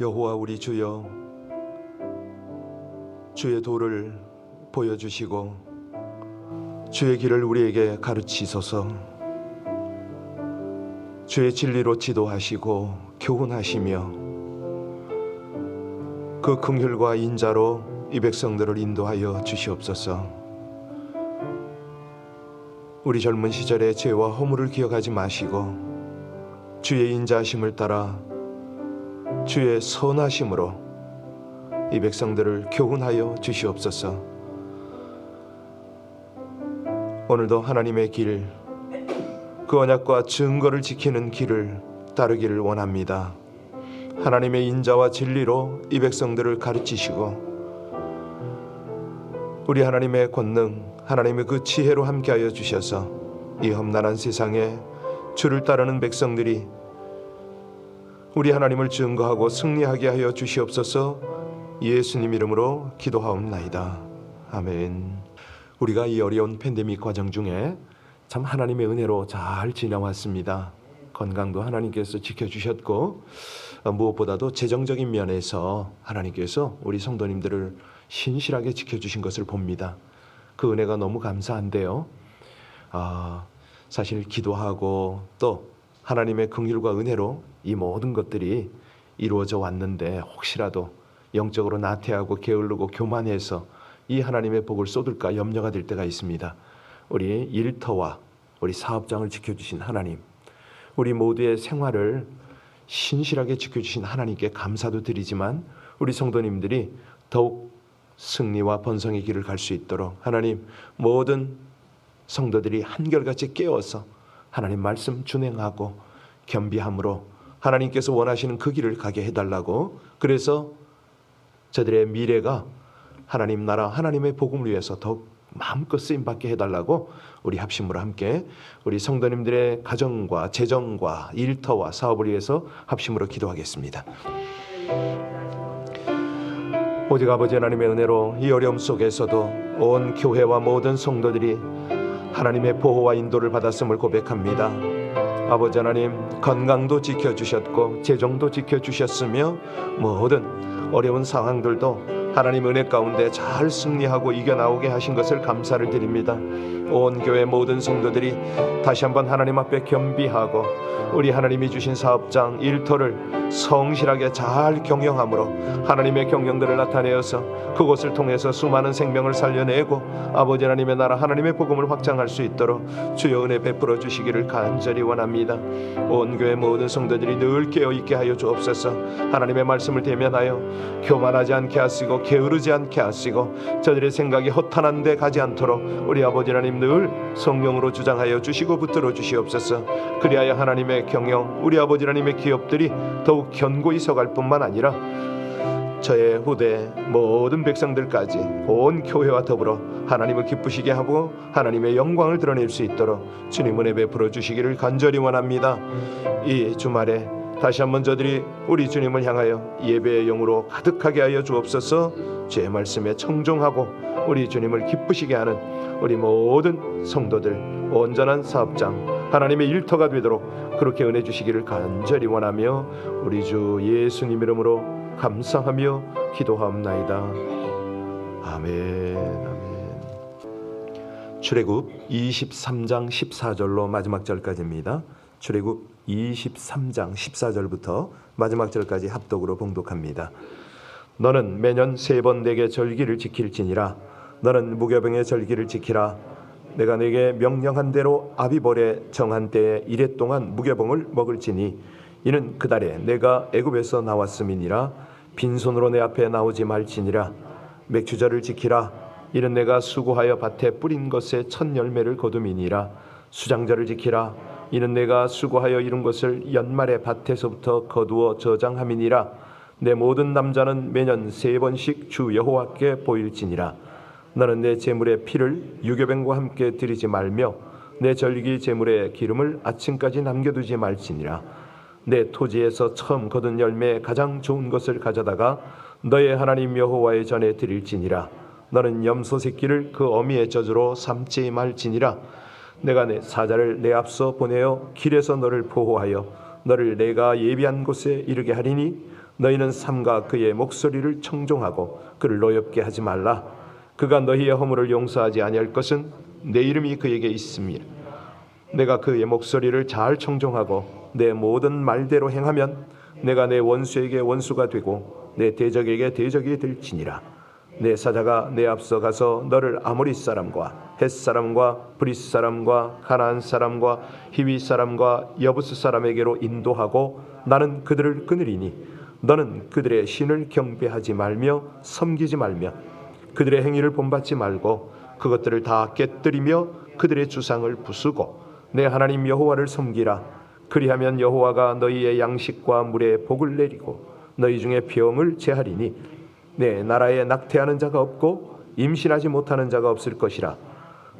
여호와 우리 주여, 주의 도를 보여주시고 주의 길을 우리에게 가르치소서. 주의 진리로 지도하시고 교훈하시며 그 긍휼과 인자로 이 백성들을 인도하여 주시옵소서. 우리 젊은 시절의 죄와 허물을 기억하지 마시고 주의 인자하심을 따라 주의 선하심으로 이 백성들을 교훈하여 주시옵소서. 오늘도 하나님의 길, 그 언약과 증거를 지키는 길을 따르기를 원합니다. 하나님의 인자와 진리로 이 백성들을 가르치시고 우리 하나님의 권능, 하나님의 그 지혜로 함께하여 주셔서 이 험난한 세상에 주를 따르는 백성들이 우리 하나님을 증거하고 승리하게 하여 주시옵소서. 예수님 이름으로 기도하옵나이다. 아멘. 우리가 이 어려운 팬데믹 과정 중에 참 하나님의 은혜로 잘 지나왔습니다. 건강도 하나님께서 지켜주셨고 무엇보다도 재정적인 면에서 하나님께서 우리 성도님들을 신실하게 지켜주신 것을 봅니다. 그 은혜가 너무 감사한데요. 사실 기도하고 또 하나님의 긍휼과 은혜로 이 모든 것들이 이루어져 왔는데 혹시라도 영적으로 나태하고 게을르고 교만해서 이 하나님의 복을 쏟을까 염려가 될 때가 있습니다. 우리 일터와 우리 사업장을 지켜주신 하나님, 우리 모두의 생활을 신실하게 지켜주신 하나님께 감사도 드리지만 우리 성도님들이 더욱 승리와 번성의 길을 갈 수 있도록 하나님 모든 성도들이 한결같이 깨어서 하나님 말씀 준행하고 겸비함으로 하나님께서 원하시는 그 길을 가게 해달라고, 그래서 저들의 미래가 하나님 나라 하나님의 복음을 위해서 더욱 마음껏 쓰임받게 해달라고 우리 합심으로 함께 우리 성도님들의 가정과 재정과 일터와 사업을 위해서 합심으로 기도하겠습니다. 오직 아버지 하나님의 은혜로 이 어려움 속에서도 온 교회와 모든 성도들이 하나님의 보호와 인도를 받았음을 고백합니다. 아버지 하나님, 건강도 지켜주셨고 재정도 지켜주셨으며 모든 어려운 상황들도 하나님 은혜 가운데 잘 승리하고 이겨나오게 하신 것을 감사를 드립니다. 온 교회 모든 성도들이 다시 한번 하나님 앞에 겸비하고 우리 하나님이 주신 사업장 일터를 성실하게 잘 경영함으로 하나님의 경영들을 나타내어서 그곳을 통해서 수많은 생명을 살려내고 아버지 하나님의 나라 하나님의 복음을 확장할 수 있도록 주여 은혜 베풀어 주시기를 간절히 원합니다. 온 교회 모든 성도들이 늘 깨어있게 하여 주옵소서. 하나님의 말씀을 대면하여 교만하지 않게 하시고 게으르지 않게 하시고 저들의 생각이 허탄한 데 가지 않도록 우리 아버지 하나님 늘 성령으로 주장하여 주시고 붙들어 주시옵소서. 그리하여 하나님의 경영, 우리 아버지 하나님의 기업들이 더욱 견고히 서갈 뿐만 아니라 저의 후대 모든 백성들까지 온 교회와 더불어 하나님을 기쁘시게 하고 하나님의 영광을 드러낼 수 있도록 주님 은혜 베풀어 주시기를 간절히 원합니다. 이 주말에 다시 한번 저들이 우리 주님을 향하여 예배의 영으로 가득하게 하여 주옵소서. 주의 말씀에 청종하고 우리 주님을 기쁘시게 하는 우리 모든 성도들 온전한 사업장 하나님의 일터가 되도록 그렇게 은혜 주시기를 간절히 원하며 우리 주 예수님 이름으로 감사하며 기도하옵나이다. 아멘. 아멘. 출애굽 23장 14절로 마지막 절까지입니다. 출애굽 23장 14절부터 마지막 절까지 합독으로 봉독합니다. 너는 매년 3번 내게 절기를 지킬지니라. 너는 무교병의 절기를 지키라. 내가 네게 명령한 대로 아비벌에 정한 때에 이래 동안 무교병을 먹을지니 이는 그 달에 내가 애굽에서 나왔음이니라. 빈손으로 내 앞에 나오지 말지니라. 맥주절을 지키라. 이는 내가 수고하여 밭에 뿌린 것의 첫 열매를 거둠이니라. 수장절을 지키라. 이는 내가 수고하여 이룬 것을 연말에 밭에서부터 거두어 저장함이니라. 내 모든 남자는 매년 3번씩 주 여호와께 보일지니라. 너는 내 제물의 피를 유교병과 함께 드리지 말며 내 절기 제물의 기름을 아침까지 남겨두지 말지니라. 내 토지에서 처음 거둔 열매의 가장 좋은 것을 가져다가 너의 하나님 여호와의 전에 드릴지니라. 너는 염소 새끼를 그 어미의 젖으로 삼지 말지니라. 내가 내 사자를 내 앞서 보내어 길에서 너를 보호하여 너를 내가 예비한 곳에 이르게 하리니 너희는 삼가 그의 목소리를 청종하고 그를 노엽게 하지 말라. 그가 너희의 허물을 용서하지 아니할 것은 내 이름이 그에게 있음이라. 내가 그의 목소리를 잘 청종하고 내 모든 말대로 행하면 내가 내 원수에게 원수가 되고 내 대적에게 대적이 될지니라. 내 사자가 내 앞서 가서 너를 아모리 사람과 헷 사람과 브릿 사람과 가나안 사람과 히위 사람과 여부스 사람에게로 인도하고 나는 그들을 끊으리니 너는 그들의 신을 경배하지 말며 섬기지 말며 그들의 행위를 본받지 말고 그것들을 다 깨뜨리며 그들의 주상을 부수고 내 하나님 여호와를 섬기라. 그리하면 여호와가 너희의 양식과 물에 복을 내리고 너희 중에 병을 제하리니 내 나라에 낙태하는 자가 없고 임신하지 못하는 자가 없을 것이라.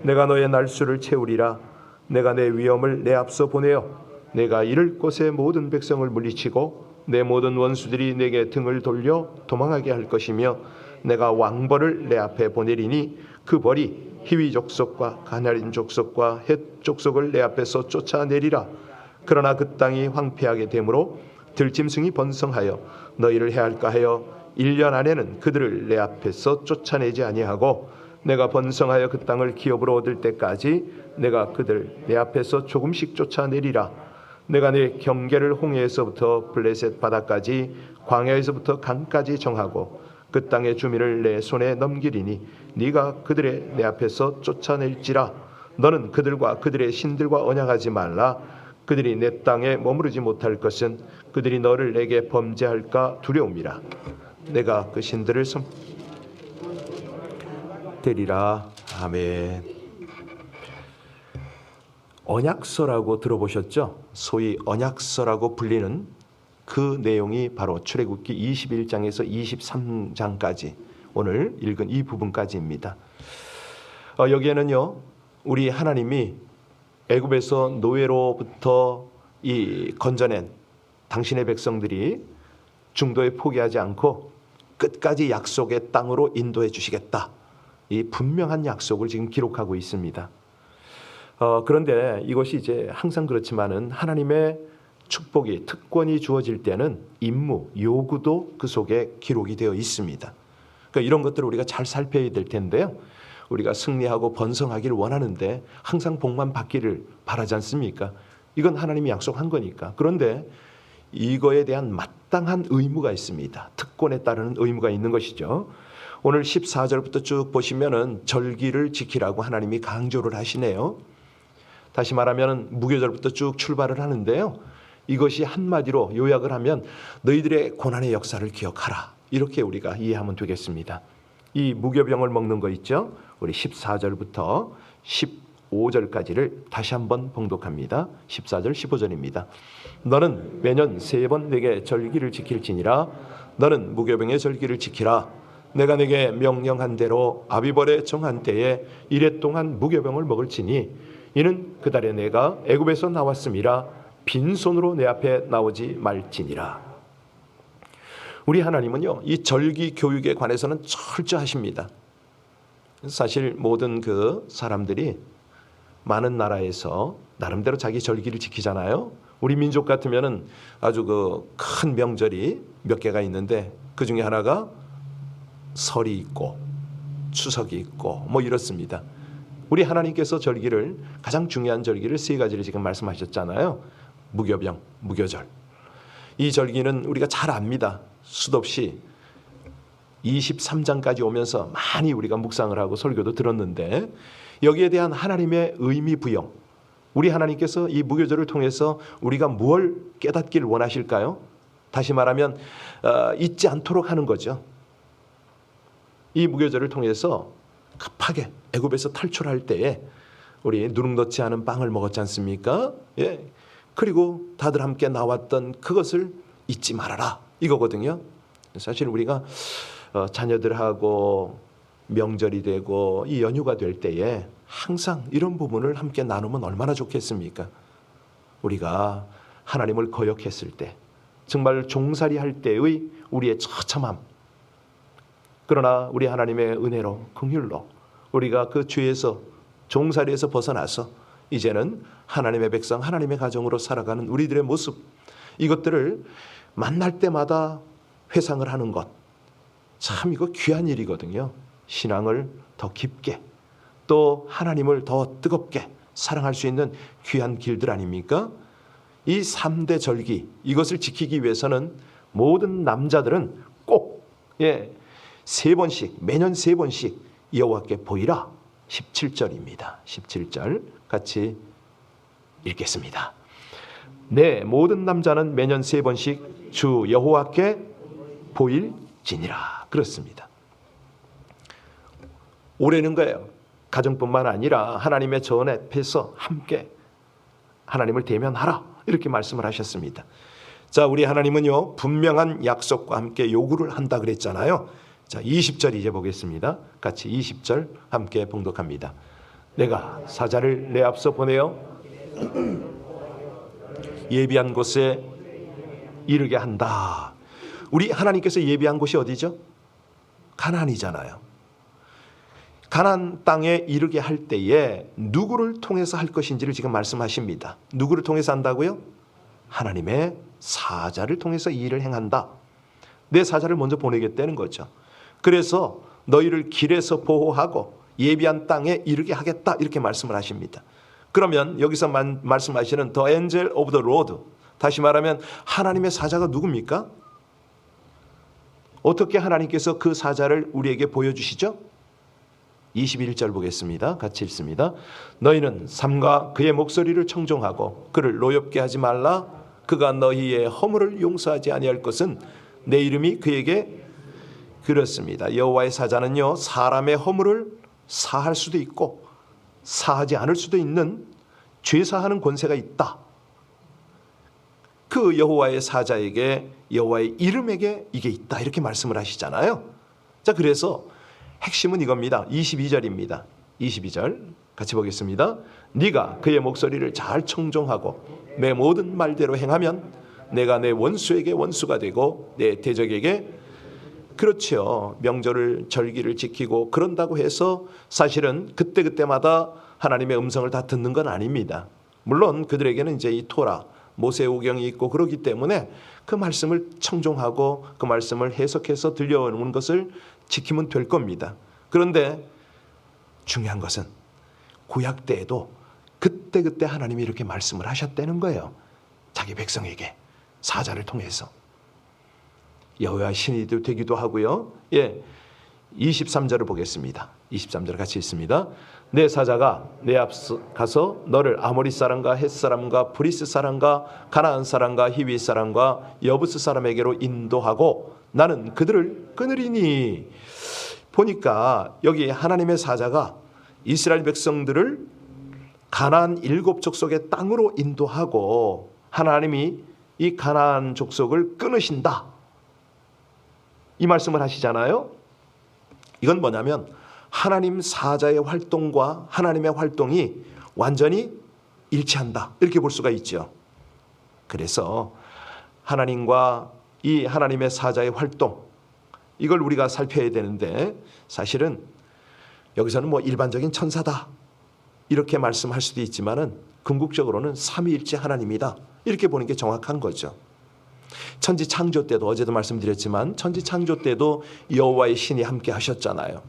내가 너의 날수를 채우리라. 내가 내 위엄을 내 앞서 보내어 내가 이를 곳의 모든 백성을 물리치고 내 모든 원수들이 내게 등을 돌려 도망하게 할 것이며 내가 왕벌을 내 앞에 보내리니 그 벌이 히위 족속과 가나안 족속과 헷 족속을 내 앞에서 쫓아내리라. 그러나 그 땅이 황폐하게 되므로 들짐승이 번성하여 너희를 해할까 하여 1년 안에는 그들을 내 앞에서 쫓아내지 아니하고 내가 번성하여 그 땅을 기업으로 얻을 때까지 내가 그들 내 앞에서 조금씩 쫓아내리라. 내가 내 경계를 홍해에서부터 블레셋 바다까지 광야에서부터 강까지 정하고 그 땅의 주민을 내 손에 넘기리니 네가 그들의 내 앞에서 쫓아낼지라. 너는 그들과 그들의 신들과 언약하지 말라. 그들이 내 땅에 머무르지 못할 것은 그들이 너를 내게 범죄할까 두려움이라. 내가 그 신들을 되리라. 아멘. 언약서라고 들어보셨죠? 소위 언약서라고 불리는 그 내용이 바로 출애굽기 21장에서 23장까지 오늘 읽은 이 부분까지입니다. 여기에는요, 우리 하나님이 애굽에서 노예로부터 이 건져낸 당신의 백성들이 중도에 포기하지 않고 끝까지 약속의 땅으로 인도해 주시겠다. 이 분명한 약속을 지금 기록하고 있습니다. 그런데 이것이 이제 항상 그렇지만은 하나님의 축복이 특권이 주어질 때는 임무, 요구도 그 속에 기록이 되어 있습니다. 그러니까 이런 것들을 우리가 잘 살펴야 될 텐데요. 우리가 승리하고 번성하기를 원하는데 항상 복만 받기를 바라지 않습니까? 이건 하나님이 약속한 거니까. 그런데 이거에 대한 마땅한 의무가 있습니다. 특권에 따르는 의무가 있는 것이죠. 오늘 14절부터 쭉 보시면은 절기를 지키라고 하나님이 강조를 하시네요. 다시 말하면 무교절부터 쭉 출발을 하는데요. 이것이 한마디로 요약을 하면 너희들의 고난의 역사를 기억하라. 이렇게 우리가 이해하면 되겠습니다. 이 무교병을 먹는 거 있죠? 우리 14절부터 15절까지를 다시 한번 봉독합니다. 14절 15절입니다. 너는 매년 3번 내게 절기를 지킬지니라. 너는 무교병의 절기를 지키라. 내가 내게 명령한 대로 아비벌의 정한 때에 이래 동안 무교병을 먹을지니 이는 그 달에 내가 애굽에서 나왔음이라. 빈손으로 내 앞에 나오지 말지니라. 우리 하나님은요, 이 절기 교육에 관해서는 철저하십니다. 사실 모든 그 사람들이 많은 나라에서 나름대로 자기 절기를 지키잖아요. 우리 민족 같으면은 아주 그 큰 명절이 몇 개가 있는데 그 중에 하나가 설이 있고 추석이 있고 뭐 이렇습니다. 우리 하나님께서 절기를 가장 중요한 절기를 3가지를 지금 말씀하셨잖아요. 무교병, 무교절. 이 절기는 우리가 잘 압니다. 수없이 23장까지 오면서 많이 우리가 묵상을 하고 설교도 들었는데 여기에 대한 하나님의 의미 부여, 우리 하나님께서 이 무교절을 통해서 우리가 무엇을 깨닫길 원하실까요? 다시 말하면 잊지 않도록 하는 거죠. 이 무교절을 통해서 급하게 애굽에서 탈출할 때에 우리 누룩 넣지 않은 빵을 먹었지 않습니까? 예. 그리고 다들 함께 나왔던 그것을 잊지 말아라 이거거든요. 사실 우리가 자녀들하고 명절이 되고 이 연휴가 될 때에 항상 이런 부분을 함께 나누면 얼마나 좋겠습니까? 우리가 하나님을 거역했을 때, 정말 종살이 할 때의 우리의 처참함, 그러나 우리 하나님의 은혜로 긍휼로 우리가 그 죄에서 종살이에서 벗어나서 이제는 하나님의 백성, 하나님의 가정으로 살아가는 우리들의 모습, 이것들을 만날 때마다 회상을 하는 것, 참 이거 귀한 일이거든요. 신앙을 더 깊게 또 하나님을 더 뜨겁게 사랑할 수 있는 귀한 길들 아닙니까? 이 3대 절기, 이것을 지키기 위해서는 모든 남자들은 꼭 3번씩, 매년 3번씩 여호와께 보이라. 17절입니다. 17절 같이 읽겠습니다. 네, 모든 남자는 매년 3번씩 주 여호와께 보일지니라. 그렇습니다. 올해는 거예요. 가정뿐만 아니라 하나님의 전 앞에서 함께 하나님을 대면하라, 이렇게 말씀을 하셨습니다. 자, 우리 하나님은요 분명한 약속과 함께 요구를 한다 그랬잖아요. 자, 20절 이제 보겠습니다. 같이 20절 함께 봉독합니다. 내가 사자를 내 앞서 보내어 예비한 곳에 이르게 한다. 우리 하나님께서 예비한 곳이 어디죠? 가나안이잖아요. 가나안 땅에 이르게 할 때에 누구를 통해서 할 것인지를 지금 말씀하십니다. 누구를 통해서 한다고요? 하나님의 사자를 통해서 이 일을 행한다. 내 사자를 먼저 보내겠다는 거죠. 그래서 너희를 길에서 보호하고 예비한 땅에 이르게 하겠다, 이렇게 말씀을 하십니다. 그러면 여기서 말씀하시는 The angel of the Lord, 다시 말하면 하나님의 사자가 누굽니까? 어떻게 하나님께서 그 사자를 우리에게 보여주시죠? 21절 보겠습니다. 같이 읽습니다. 너희는 삼가 그의 목소리를 청종하고 그를 노엽게 하지 말라. 그가 너희의 허물을 용서하지 아니할 것은 내 이름이 그에게 그렇습니다. 여호와의 사자는요 사람의 허물을 사할 수도 있고 사하지 않을 수도 있는 죄사하는 권세가 있다. 그 여호와의 사자에게, 여호와의 이름에게 이게 있다, 이렇게 말씀을 하시잖아요. 자, 그래서 핵심은 이겁니다. 22절입니다. 22절 같이 보겠습니다. 네가 그의 목소리를 잘 청종하고 내 모든 말대로 행하면 내가 내 원수에게 원수가 되고 내 대적에게, 그렇죠, 명절을 절기를 지키고 그런다고 해서 사실은 그때그때마다 하나님의 음성을 다 듣는 건 아닙니다. 물론 그들에게는 이제 이 토라, 모세오경이 있고 그러기 때문에 그 말씀을 청종하고 그 말씀을 해석해서 들려오는 것을 지키면 될 겁니다. 그런데 중요한 것은 구약 때에도 그때그때 하나님이 이렇게 말씀을 하셨다는 거예요. 자기 백성에게 사자를 통해서. 여호와 신이 되기도 하고요. 23절을 보겠습니다. 23절 같이 읽습니다. 내 사자가 내 앞서 가서 너를 아모리 사람과 헷 사람과 브리스 사람과 가나안 사람과 히위 사람과 여부스 사람에게로 인도하고 나는 그들을 끊으리니. 보니까 여기 하나님의 사자가 이스라엘 백성들을 가나안 7 족속의 땅으로 인도하고 하나님이 이 가나안 족속을 끊으신다, 이 말씀을 하시잖아요. 이건 뭐냐면 하나님 사자의 활동과 하나님의 활동이 완전히 일치한다, 이렇게 볼 수가 있죠. 그래서 하나님과 이 하나님의 사자의 활동, 이걸 우리가 살펴야 되는데, 사실은 여기서는 뭐 일반적인 천사다 이렇게 말씀할 수도 있지만은 궁극적으로는 삼위일체 하나님이다, 이렇게 보는 게 정확한 거죠. 천지 창조 때도, 어제도 말씀드렸지만 천지 창조 때도 여호와의 신이 함께 하셨잖아요.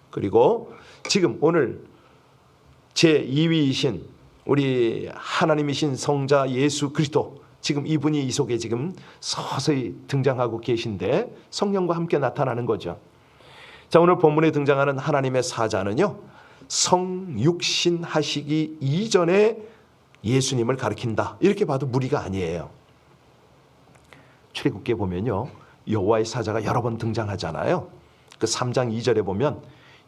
그리고 지금 오늘 제2위이신 우리 하나님이신 성자 예수 그리스도, 지금 이분이 이 속에 지금 서서히 등장하고 계신데 성령과 함께 나타나는 거죠. 자, 오늘 본문에 등장하는 하나님의 사자는요 성육신 하시기 이전에 예수님을 가리킨다, 이렇게 봐도 무리가 아니에요. 출애굽기에 보면요 여호와의 사자가 여러 번 등장하잖아요. 그 3장 2절에 보면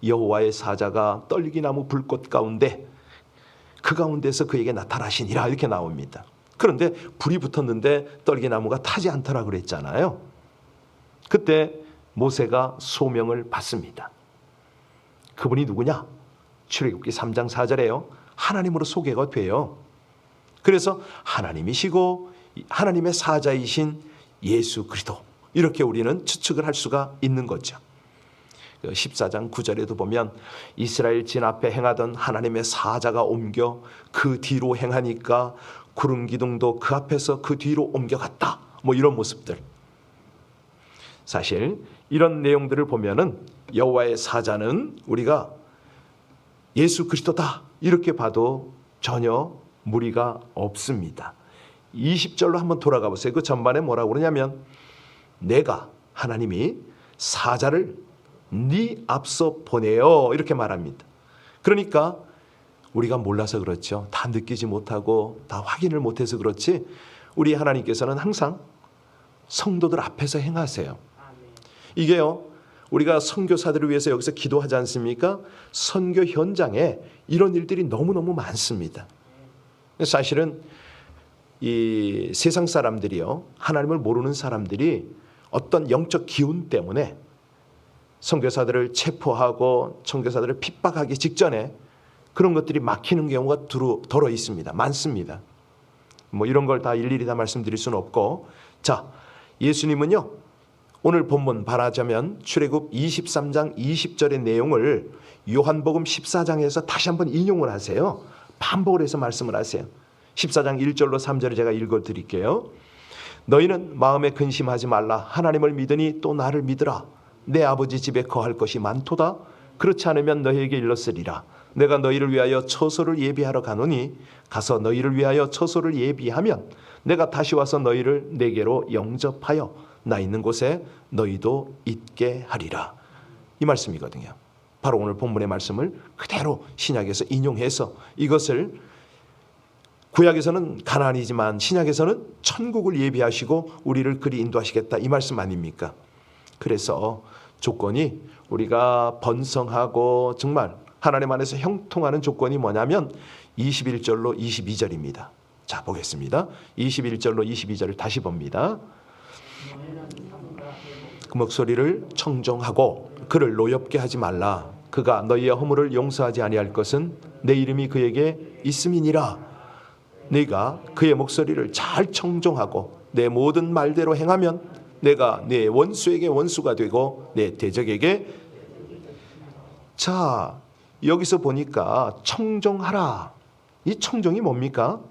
여호와의 사자가 떨기나무 불꽃 가운데 그 가운데서 그에게 나타나시니라, 이렇게 나옵니다. 그런데 불이 붙었는데 떨기나무가 타지 않더라 그랬잖아요. 그때 모세가 소명을 받습니다. 그분이 누구냐? 출애굽기 3장 4절에요 하나님으로 소개가 돼요. 그래서 하나님이시고 하나님의 사자이신 예수 그리스도, 이렇게 우리는 추측을 할 수가 있는 거죠. 14장 9절에도 보면 이스라엘 진 앞에 행하던 하나님의 사자가 옮겨 그 뒤로 행하니까 구름 기둥도 그 앞에서 그 뒤로 옮겨갔다, 뭐 이런 모습들. 사실 이런 내용들을 보면은 여호와의 사자는 우리가 예수 그리스도다 이렇게 봐도 전혀 무리가 없습니다. 20절로 한번 돌아가 보세요. 그 전반에 뭐라고 그러냐면 내가 하나님이 사자를 네 앞서 보내요 이렇게 말합니다. 그러니까 우리가 몰라서 그렇죠. 다 느끼지 못하고 다 확인을 못해서 그렇지 우리 하나님께서는 항상 성도들 앞에서 행하세요. 이게요 우리가 선교사들을 위해서 여기서 기도하지 않습니까? 선교 현장에 이런 일들이 너무너무 많습니다. 사실은 이 세상 사람들이요 하나님을 모르는 사람들이 어떤 영적 기운 때문에 선교사들을 체포하고 선교사들을 핍박하기 직전에 그런 것들이 막히는 경우가 더러 있습니다. 많습니다. 뭐 이런 걸 다 일일이 다 말씀드릴 수는 없고, 자 예수님은요 오늘 본문 말하자면 출애굽 23장 20절의 내용을 요한복음 14장에서 다시 한번 인용을 하세요. 반복을 해서 말씀을 하세요. 14장 1절로 3절을 제가 읽어드릴게요. 너희는 마음에 근심하지 말라. 하나님을 믿으니 또 나를 믿으라. 내 아버지 집에 거할 것이 많도다. 그렇지 않으면 너희에게 일렀으리라. 내가 너희를 위하여 처소를 예비하러 가노니 가서 너희를 위하여 처소를 예비하면 내가 다시 와서 너희를 내게로 영접하여 나 있는 곳에 너희도 있게 하리라. 이 말씀이거든요. 바로 오늘 본문의 말씀을 그대로 신약에서 인용해서 이것을 구약에서는 가나안이지만 신약에서는 천국을 예비하시고 우리를 그리 인도하시겠다 이 말씀 아닙니까? 그래서 조건이 우리가 번성하고 정말 하나님 안에서 형통하는 조건이 뭐냐면 21절로 22절입니다. 자 보겠습니다. 21절로 22절을 다시 봅니다. 그 목소리를 청정하고 그를 노엽게 하지 말라. 그가 너희의 허물을 용서하지 아니할 것은 내 이름이 그에게 있음이니라. 네가 그의 목소리를 잘 청정하고 내 모든 말대로 행하면 내가 네 원수에게 원수가 되고 내 대적에게. 자 여기서 보니까 청정하라. 이 청정이 뭡니까?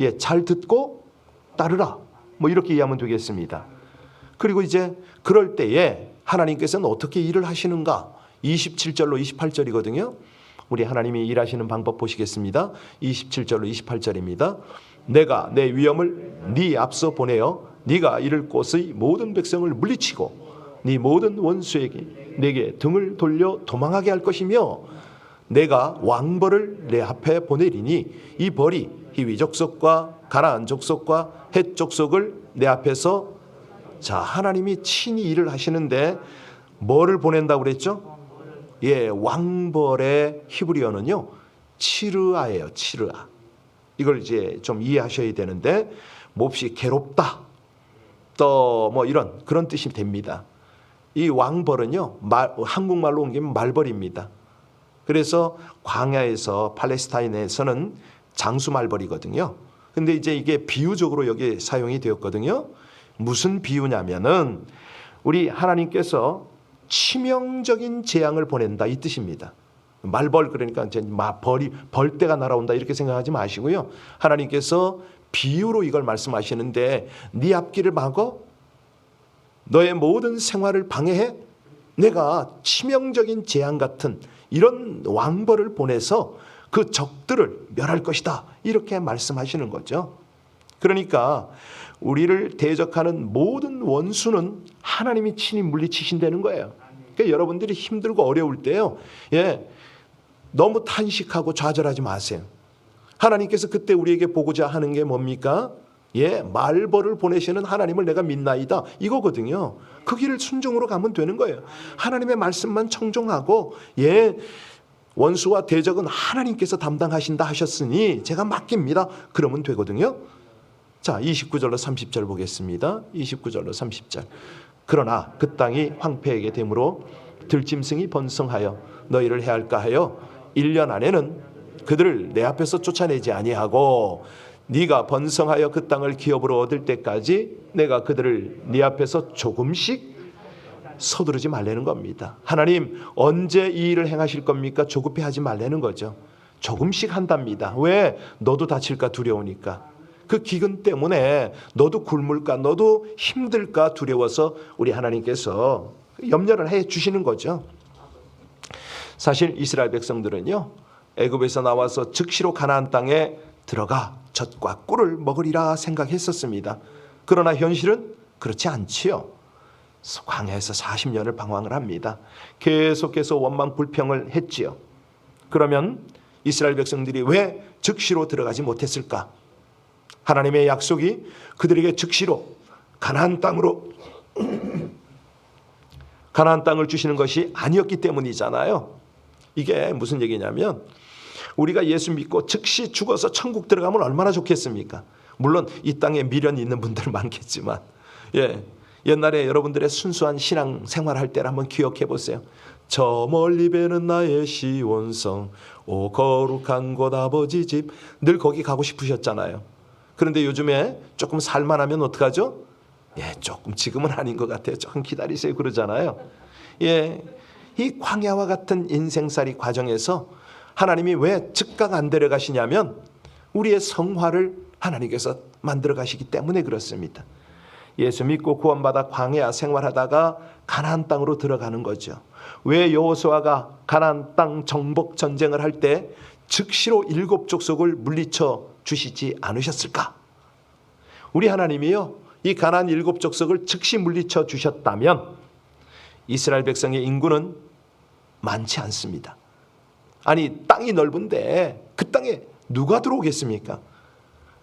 예, 잘 듣고 따르라. 뭐 이렇게 이해하면 되겠습니다. 그리고 이제 그럴 때에 하나님께서는 어떻게 일을 하시는가? 27절로 28절이거든요. 우리 하나님이 일하시는 방법 보시겠습니다. 27절로 28절입니다. 내가 내 위엄을 네 앞서 보내어 네가 이를 곳의 모든 백성을 물리치고 네 모든 원수에게 내게 등을 돌려 도망하게 할 것이며 내가 왕벌을 내 앞에 보내리니 이 벌이 히위 족속과 가나안 족속과 헷 족속을 내 앞에서. 자 하나님이 친히 일을 하시는데 뭐를 보낸다고 그랬죠? 예, 왕벌의 히브리어는요 치르아예요. 치르아. 이걸 이제 좀 이해하셔야 되는데 몹시 괴롭다 또 뭐 이런 그런 뜻이 됩니다. 이 왕벌은요 한국말로 옮기면 말벌입니다. 그래서 광야에서 팔레스타인에서는 장수말벌이거든요. 근데 이제 이게 비유적으로 여기 사용이 되었거든요. 무슨 비유냐면은 우리 하나님께서 치명적인 재앙을 보낸다 이 뜻입니다. 말벌 그러니까 이제 벌떼가 날아온다 이렇게 생각하지 마시고요. 하나님께서 비유로 이걸 말씀하시는데 네 앞길을 막어 너의 모든 생활을 방해해 내가 치명적인 재앙 같은 이런 왕벌을 보내서 그 적들을 멸할 것이다 이렇게 말씀하시는 거죠. 그러니까 우리를 대적하는 모든 원수는 하나님이 친히 물리치신다는 거예요. 그러니까 여러분들이 힘들고 어려울 때요, 예, 너무 탄식하고 좌절하지 마세요. 하나님께서 그때 우리에게 보고자 하는 게 뭡니까? 예, 말벌을 보내시는 하나님을 내가 믿나이다 이거거든요. 그 길을 순종으로 가면 되는 거예요. 하나님의 말씀만 청종하고 예, 원수와 대적은 하나님께서 담당하신다 하셨으니 제가 맡깁니다. 그러면 되거든요. 자 29절로 30절 보겠습니다. 29절로 30절. 그러나 그 땅이 황폐하게 되므로 들짐승이 번성하여 너희를 해할까 하여 1년 안에는 그들을 내 앞에서 쫓아내지 아니하고 네가 번성하여 그 땅을 기업으로 얻을 때까지 내가 그들을 네 앞에서 조금씩 서두르지 말라는 겁니다. 하나님 언제 이 일을 행하실 겁니까? 조급해하지 말라는 거죠. 조금씩 한답니다. 왜? 너도 다칠까 두려우니까. 그 기근 때문에 너도 굶을까, 너도 힘들까 두려워서 우리 하나님께서 염려를 해 주시는 거죠. 사실 이스라엘 백성들은요, 애굽에서 나와서 즉시로 가나안 땅에 들어가 젖과 꿀을 먹으리라 생각했었습니다. 그러나 현실은 그렇지 않지요. 광야에서 40년을 방황을 합니다. 계속해서 원망 불평을 했지요. 그러면 이스라엘 백성들이 왜 즉시로 들어가지 못했을까? 하나님의 약속이 그들에게 즉시로 가나안 땅으로 가나안 땅을 주시는 것이 아니었기 때문이잖아요. 이게 무슨 얘기냐면, 우리가 예수 믿고 즉시 죽어서 천국 들어가면 얼마나 좋겠습니까? 물론 이 땅에 미련이 있는 분들은 많겠지만, 옛날에 여러분들의 순수한 신앙 생활할 때를 한번 기억해 보세요. 저 멀리 배는 나의 시온성, 오 거룩한 곳 아버지 집, 늘 거기 가고 싶으셨잖아요. 그런데 요즘에 조금 살만하면 어떡하죠? 조금 지금은 아닌 것 같아요. 조금 기다리세요 그러잖아요. 이 광야와 같은 인생살이 과정에서 하나님이 왜 즉각 안 데려가시냐면, 우리의 성화를 하나님께서 만들어 가시기 때문에 그렇습니다. 예수 믿고 구원받아 광야 생활하다가 가나안 땅으로 들어가는 거죠. 왜 여호수아가 가나안 땅 정복 전쟁을 할 때 즉시로 7 족속을 물리쳐 주시지 않으셨을까? 우리 하나님이요, 이 가나안 7 족속을 즉시 물리쳐 주셨다면 이스라엘 백성의 인구는 많지 않습니다. 아니, 땅이 넓은데 그 땅에 누가 들어오겠습니까?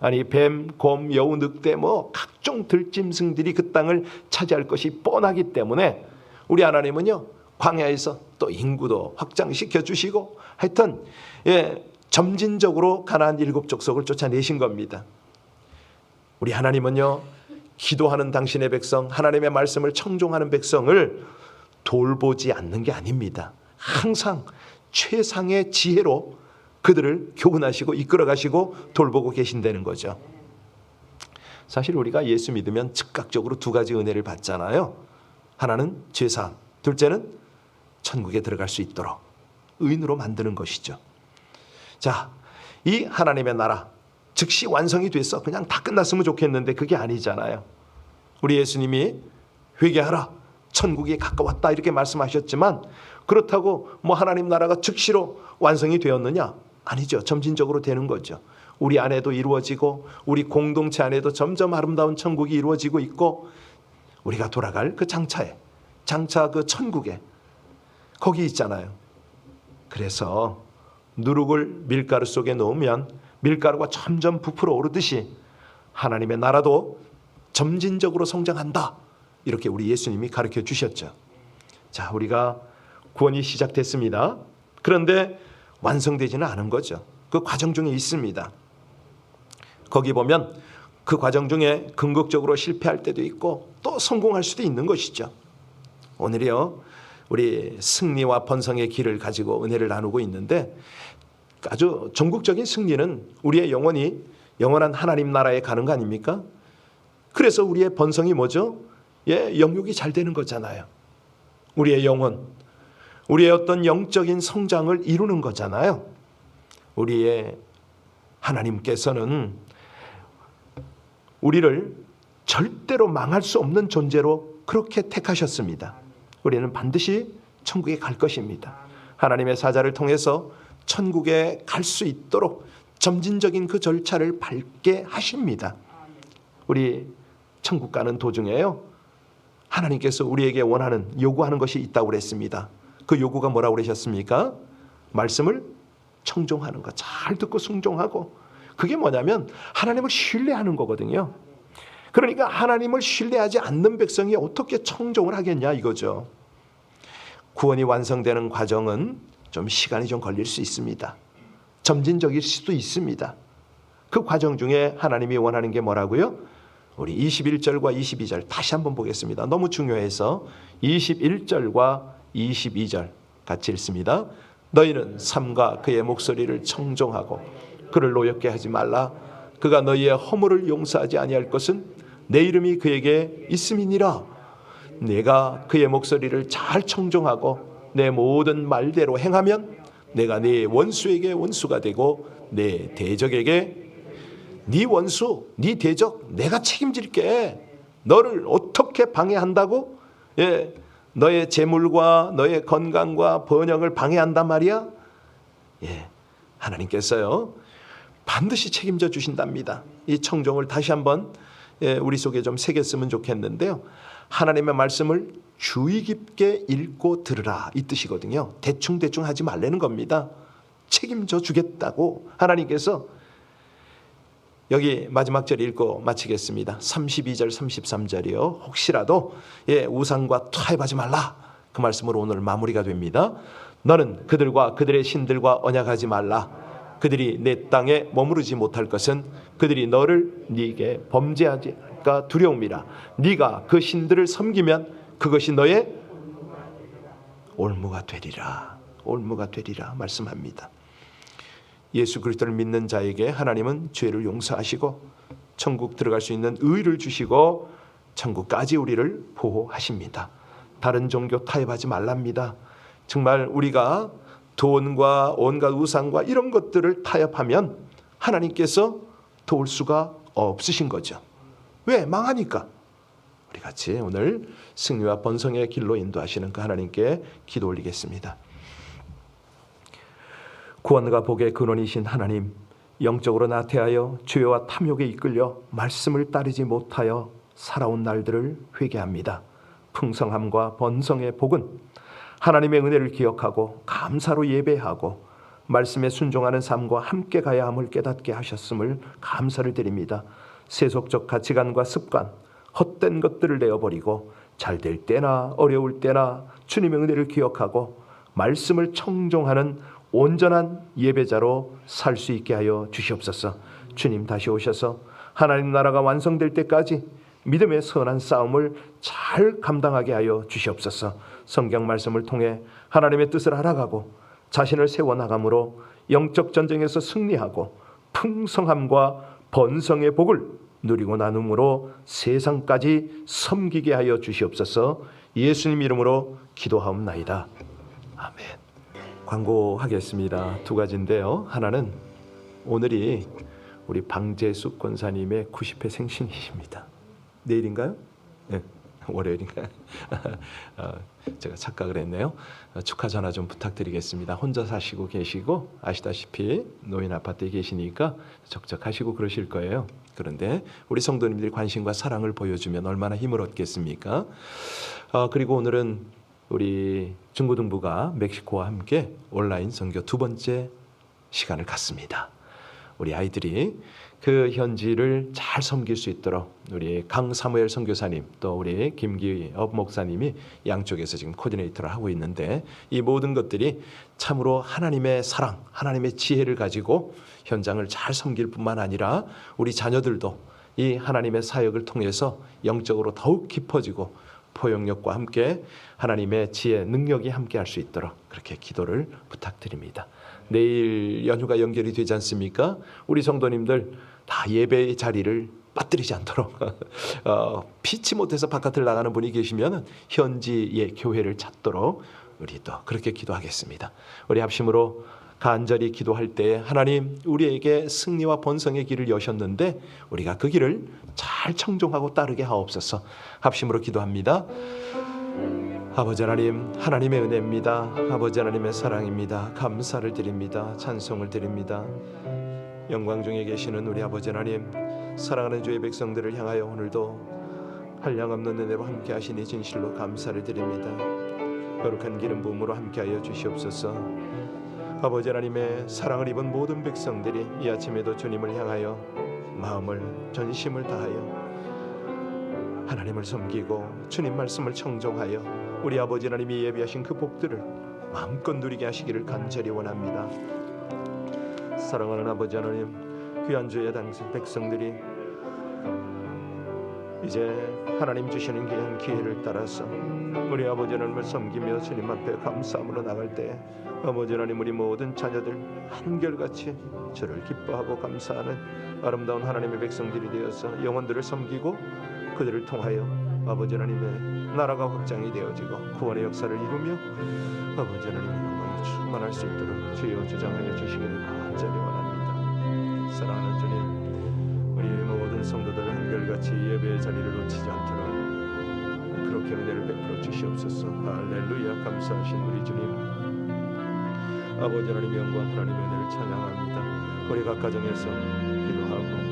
아니, 뱀, 곰, 여우, 늑대 각종 들짐승들이 그 땅을 차지할 것이 뻔하기 때문에 우리 하나님은요, 광야에서 또 인구도 확장시켜 주시고 하여튼 점진적으로 가나안 7 족속을 쫓아내신 겁니다. 우리 하나님은요, 기도하는 당신의 백성, 하나님의 말씀을 청종하는 백성을 돌보지 않는 게 아닙니다. 항상 최상의 지혜로 그들을 교훈하시고 이끌어가시고 돌보고 계신다는 거죠. 사실 우리가 예수 믿으면 즉각적으로 2가지 은혜를 받잖아요. 하나는 죄사함, 둘째는 천국에 들어갈 수 있도록 의인으로 만드는 것이죠. 자, 이 하나님의 나라 즉시 완성이 돼서 그냥 다 끝났으면 좋겠는데 그게 아니잖아요. 우리 예수님이 회개하라, 천국이 가까웠다 이렇게 말씀하셨지만, 그렇다고 하나님 나라가 즉시로 완성이 되었느냐? 아니죠. 점진적으로 되는 거죠. 우리 안에도 이루어지고 우리 공동체 안에도 점점 아름다운 천국이 이루어지고 있고, 우리가 돌아갈 그 장차 그 천국에 거기 있잖아요. 그래서 누룩을 밀가루 속에 넣으면 밀가루가 점점 부풀어 오르듯이 하나님의 나라도 점진적으로 성장한다, 이렇게 우리 예수님이 가르쳐 주셨죠. 자, 우리가 구원이 시작됐습니다. 그런데 완성되지는 않은 거죠. 그 과정 중에 있습니다. 거기 보면 그 과정 중에 궁극적으로 실패할 때도 있고 또 성공할 수도 있는 것이죠. 오늘이요, 우리 승리와 번성의 길을 가지고 은혜를 나누고 있는데, 아주 전국적인 승리는 우리의 영혼이 영원한 하나님 나라에 가는 거 아닙니까? 그래서 우리의 번성이 뭐죠? 영육이 잘 되는 거잖아요. 우리의 영혼, 우리의 어떤 영적인 성장을 이루는 거잖아요. 우리의 하나님께서는 우리를 절대로 망할 수 없는 존재로 그렇게 택하셨습니다. 우리는 반드시 천국에 갈 것입니다. 하나님의 사자를 통해서 천국에 갈 수 있도록 점진적인 그 절차를 밟게 하십니다. 우리 천국 가는 도중에요, 하나님께서 우리에게 요구하는 것이 있다고 그랬습니다. 그 요구가 뭐라고 그러셨습니까? 말씀을 청종하는 것, 잘 듣고 순종하고. 그게 뭐냐면 하나님을 신뢰하는 거거든요. 그러니까 하나님을 신뢰하지 않는 백성이 어떻게 청종을 하겠냐 이거죠. 구원이 완성되는 과정은 좀 시간이 좀 걸릴 수 있습니다. 점진적일 수도 있습니다. 그 과정 중에 하나님이 원하는 게 뭐라고요? 우리 21절과 22절 다시 한번 보겠습니다. 너무 중요해서 21절과 22절 같이 읽습니다. 너희는 삼가 그의 목소리를 청종하고 그를 노엽게 하지 말라. 그가 너희의 허물을 용서하지 아니할 것은 내 이름이 그에게 있음이니라. 내가 그의 목소리를 잘 청종하고 내 모든 말대로 행하면 내가 네 원수에게 원수가 되고 내 대적에게 네 원수, 네 대적 내가 책임질게. 너를 어떻게 방해한다고? 예, 너의 재물과 너의 건강과 번영을 방해한단 말이야. 예, 하나님께서요 반드시 책임져 주신답니다. 이 청종을 다시 한번 우리 속에 좀 새겼으면 좋겠는데요. 하나님의 말씀을 주의 깊게 읽고 들으라, 이 뜻이거든요. 대충 하지 말라는 겁니다. 책임져 주겠다고 하나님께서. 여기 마지막 절 읽고 마치겠습니다. 32절 33절이요. 혹시라도 우상과 타협하지 말라, 그 말씀으로 오늘 마무리가 됩니다. 너는 그들과 그들의 신들과 언약하지 말라. 그들이 내 땅에 머무르지 못할 것은 그들이 너를 네게 범죄하지 않을까 두려움이라. 네가 그 신들을 섬기면 그것이 너의 올무가 되리라. 올무가 되리라 말씀합니다. 예수 그리스도를 믿는 자에게 하나님은 죄를 용서하시고 천국 들어갈 수 있는 의를 주시고 천국까지 우리를 보호하십니다. 다른 종교 타협하지 말랍니다. 정말 우리가 돈과 온갖 우상과 이런 것들을 타협하면 하나님께서 도울 수가 없으신 거죠. 왜? 망하니까. 우리 같이 오늘 승리와 번성의 길로 인도하시는 그 하나님께 기도 올리겠습니다. 구원과 복의 근원이신 하나님, 영적으로 나태하여 죄와 탐욕에 이끌려 말씀을 따르지 못하여 살아온 날들을 회개합니다. 풍성함과 번성의 복은 하나님의 은혜를 기억하고 감사로 예배하고 말씀에 순종하는 삶과 함께 가야 함을 깨닫게 하셨음을 감사를 드립니다. 세속적 가치관과 습관, 헛된 것들을 내어버리고 잘될 때나 어려울 때나 주님의 은혜를 기억하고 말씀을 청종하는 온전한 예배자로 살 수 있게 하여 주시옵소서. 주님 다시 오셔서 하나님 나라가 완성될 때까지 믿음의 선한 싸움을 잘 감당하게 하여 주시옵소서. 성경 말씀을 통해 하나님의 뜻을 알아가고 자신을 세워나감으로 영적 전쟁에서 승리하고 풍성함과 번성의 복을 누리고 나눔으로 세상까지 섬기게 하여 주시옵소서. 예수님 이름으로 기도하옵나이다. 아멘. 광고하겠습니다. 두 가지인데요. 하나는 오늘이 우리 방재숙 권사님의 90회 생신이십니다. 내일인가요? 네, 월요일인가요? 제가 착각을 했네요. 축하 전화 좀 부탁드리겠습니다. 혼자 사시고 계시고 아시다시피 노인 아파트에 계시니까 적적하시고 그러실 거예요. 그런데 우리 성도님들이 관심과 사랑을 보여주면 얼마나 힘을 얻겠습니까? 그리고 오늘은 우리 중고등부가 멕시코와 함께 온라인 선교 두 번째 시간을 갖습니다. 우리 아이들이 그 현지를 잘 섬길 수 있도록 우리 강사무엘 선교사님 또 우리 김기업 목사님이 양쪽에서 지금 코디네이터를 하고 있는데 이 모든 것들이 참으로 하나님의 사랑, 하나님의 지혜를 가지고 현장을 잘 섬길 뿐만 아니라 우리 자녀들도 이 하나님의 사역을 통해서 영적으로 더욱 깊어지고 포용력과 함께 하나님의 지혜, 능력이 함께 할 수 있도록 그렇게 기도를 부탁드립니다. 내일 연휴가 연결이 되지 않습니까? 우리 성도님들 다 예배의 자리를 빠뜨리지 않도록 피치 못해서 바깥을 나가는 분이 계시면 현지의 교회를 찾도록 우리 또 그렇게 기도하겠습니다. 우리 합심으로 간절히 기도할 때 하나님 우리에게 승리와 번성의 길을 여셨는데 우리가 그 길을 잘 청종하고 따르게 하옵소서. 합심으로 기도합니다. 아버지 하나님, 하나님의 은혜입니다. 아버지 하나님의 사랑입니다. 감사를 드립니다. 찬송을 드립니다. 영광 중에 계시는 우리 아버지 하나님, 사랑하는 주의 백성들을 향하여 오늘도 한량없는 은혜로 함께 하시니 진실로 감사를 드립니다. 거룩한 기름 부음으로 함께하여 주시옵소서. 아버지 하나님의 사랑을 입은 모든 백성들이 이 아침에도 주님을 향하여 마음을 전심을 다하여 하나님을 섬기고 주님 말씀을 청종하여 우리 아버지 하나님이 예비하신 그 복들을 마음껏 누리게 하시기를 간절히 원합니다. 사랑하는 아버지 하나님, 귀한 주의 백성들이 이제 하나님 주시는 귀한 기회를 따라서 우리 아버지 하나님을 섬기며 주님 앞에 감사함으로 나갈 때 아버지 하나님 우리 모든 자녀들 한결같이 주를 기뻐하고 감사하는 아름다운 하나님의 백성들이 되어서 영혼들을 섬기고 그들을 통하여 아버지 하나님의 나라가 확장이 되어지고 구원의 역사를 이루며 아버지 하나님의 영광이 충만할 수 있도록 주여 주장하여 주시기를 간절히 원합니다. 사랑하는 주님, 모든 성도들 한결같이 예배의 자리를 놓치지 않도록 그렇게 은혜를 베풀어 주시옵소서. 할렐루야. 감사하신 우리 주님, 아버지 하나님의 영광, 하나님의 은혜를 찬양합니다. 우리 각 가정에서 기도하고